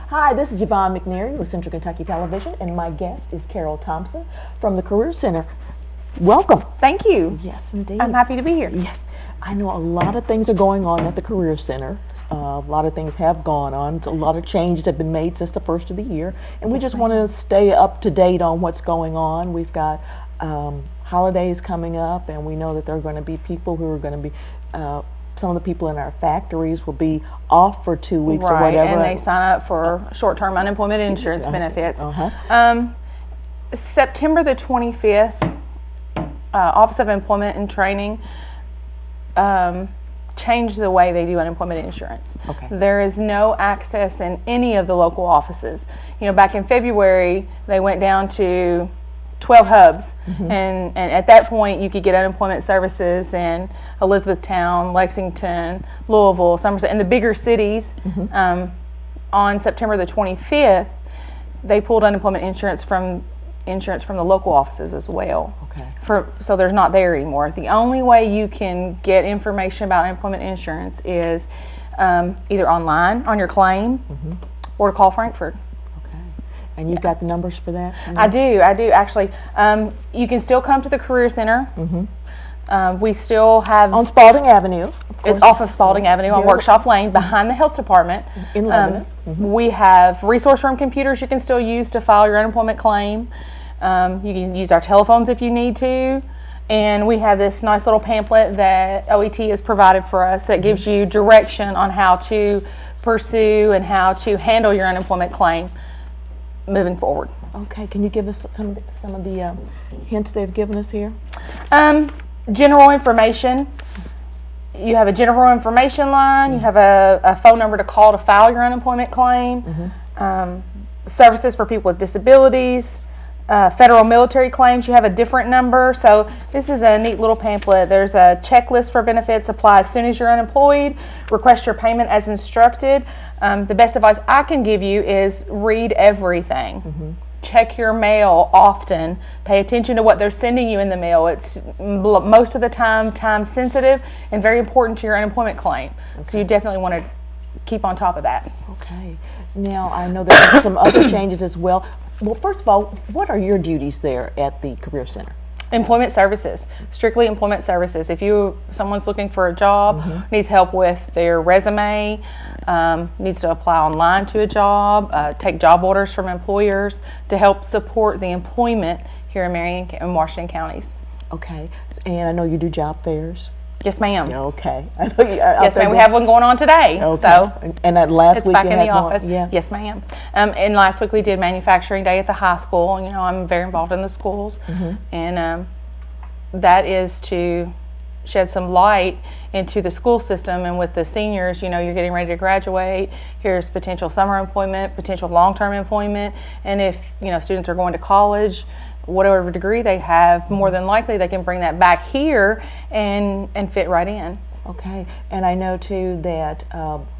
Hi, this is Yvonne McNary with Central Kentucky Television, and my guest is Carol Thompson from the Career Center. Welcome. Thank you. Yes, indeed. I'm happy to be here. Yes. I know a lot of things are going on at the Career Center. A lot of things have gone on. A lot of changes have been made since the first of the year, and we just want to stay up to date on what's going on. We've got holidays coming up, and we know that there are going to be people who are going to be some of the people in our factories will be off for 2 weeks or whatever. And they sign up for short-term unemployment insurance benefits. September the 25th, Office of Employment and Training changed the way they do unemployment insurance. Okay. There is no access in any of the local offices. You know, back in February, they went down to 12 hubs, and at that point you could get unemployment services in Elizabethtown, Lexington, Louisville, Somerset, and the bigger cities. On September the 25th, they pulled unemployment insurance from the local offices as well. Okay. So there's not there anymore. The only way you can get information about unemployment insurance is either online on your claim or to call Frankfurt. And you've got the numbers for that? I do actually. You can still come to the Career Center. We still have on Spalding Avenue. It's off of Spalding Avenue on Workshop Lane behind the Health Department in Lebanon. We have resource room computers you can still use to file your unemployment claim. You can use our telephones if you need to. And we have this nice little pamphlet that OET has provided for us that gives you direction on how to pursue and how to handle your unemployment claim moving forward. Okay, can you give us some of the hints they've given us here? General information. You have a general information line. You have a phone number to call to file your unemployment claim. Services for people with disabilities. Federal military claims, you have a different number. So this is a neat little pamphlet. There's a checklist for benefits. Apply as soon as you're unemployed. Request your payment as instructed. The best advice I can give you is read everything. Check your mail often. Pay attention to what they're sending you in the mail. It's most of the time sensitive and very important to your unemployment claim. So you definitely want to keep on top of that. Okay. Now I know there are some other changes as well. Well, first of all, what are your duties there at the Career Center? Employment services, strictly employment services. If someone's looking for a job, needs help with their resume, needs to apply online to a job, take job orders from employers to help support the employment here in Marion and Washington counties. Okay, and I know you do job fairs. Yes, ma'am. Okay. Yes, ma'am. We have one going on today. Okay. So and that last it's week back in the office. Yeah. Yes, ma'am. And last week we did manufacturing day at the high school. You know, I'm very involved in the schools, and that is to shed some light into the school system. And with the seniors, you know, you're getting ready to graduate. Here's potential summer employment, potential long-term employment, and if students are going to college, whatever degree they have, more than likely they can bring that back here and fit right in. Okay, and I know too that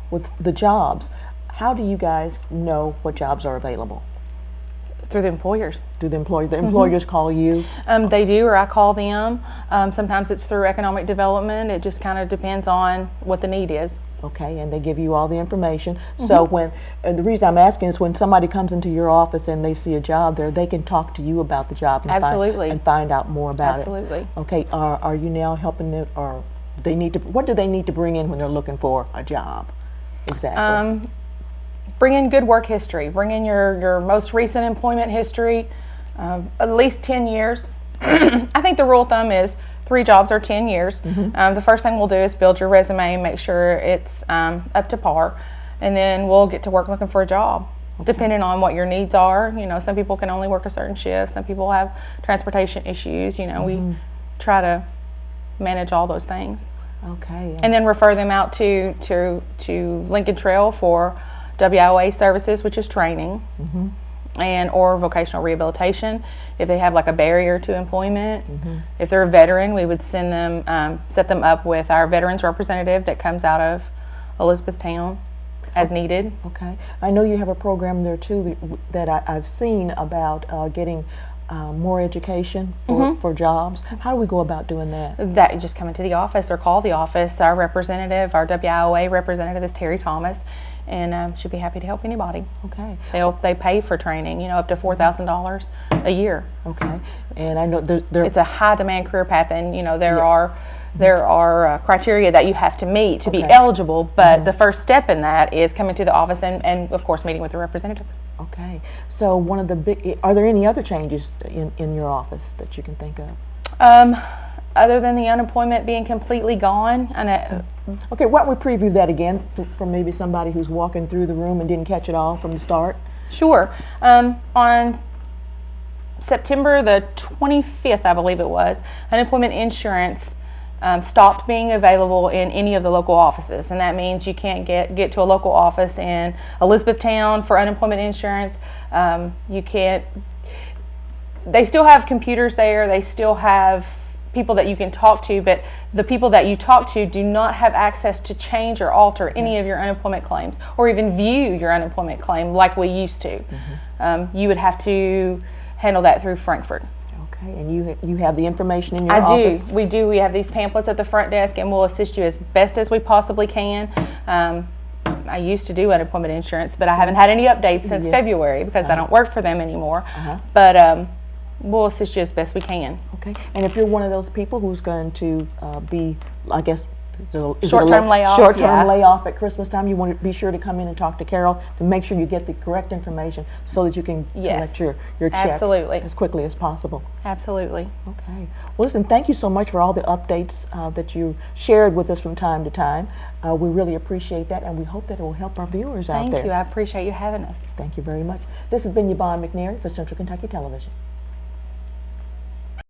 with the jobs, how do you guys know what jobs are available? Through the employers. Do the employers call you? They do, or I call them. Sometimes it's through economic development. It just kind of depends on what the need is. Okay, and they give you all the information. So the reason I'm asking is when somebody comes into your office and they see a job there, they can talk to you about the job and find out more about it. Okay, are you now helping them, or what do they need to bring in when they're looking for a job? Exactly. Bring in good work history. Bring in your most recent employment history, at least 10 years. I think the rule of thumb is 3 jobs or 10 years. The first thing we'll do is build your resume, make sure it's up to par, and then we'll get to work looking for a job. Depending on what your needs are. You know, some people can only work a certain shift. Some people have transportation issues. You know, we try to manage all those things. Okay. And then refer them out to Lincoln Trail for WIOA services, which is training, and or vocational rehabilitation. If they have like a barrier to employment, if they're a veteran, we would send them, set them up with our veterans representative that comes out of Elizabethtown as needed. Okay. I know you have a program there too that I've seen about getting more education for jobs. How do we go about doing that? That you just come into the office or call the office. Our representative, our WIOA representative is Terry Thomas, and she'd be happy to help anybody. Okay. They pay for training, you know, up to $4,000 a year. Okay. And I know there It's a high demand career path, and you know there are criteria that you have to meet to be Okay. eligible. But the first step in that is coming to the office and of course meeting with the representative. Okay. So one of the are there any other changes in your office that you can think of? Other than the unemployment being completely gone, and Okay, why don't we preview that again for maybe somebody who's walking through the room and didn't catch it all from the start? sure. On September the 25th, I believe it was, unemployment insurance stopped being available in any of the local offices, and that means you can't get to a local office in Elizabethtown for unemployment insurance. You can't. They still have computers there. They still have people that you can talk to, but the people that you talk to do not have access to change or alter any of your unemployment claims or even view your unemployment claim like we used to. You would have to handle that through Frankfurt. Okay, and you have the information in your I office? do. We do. We have these pamphlets at the front desk, and we'll assist you as best as we possibly can. I used to do unemployment insurance, but I haven't had any updates since February because I don't work for them anymore. But we'll assist you as best we can. Okay, and if you're one of those people who's going to be, I guess, Short-term layoff, short-term yeah. layoff at Christmas time, you want to be sure to come in and talk to Carol to make sure you get the correct information so that you can Yes, collect your check absolutely. as quickly as possible. Absolutely. Okay. Well, listen, thank you so much for all the updates that you shared with us from time to time. We really appreciate that, and we hope that it will help our viewers out there. Thank you. I appreciate you having us. Thank you very much. This has been Yvonne McNary for Central Kentucky Television.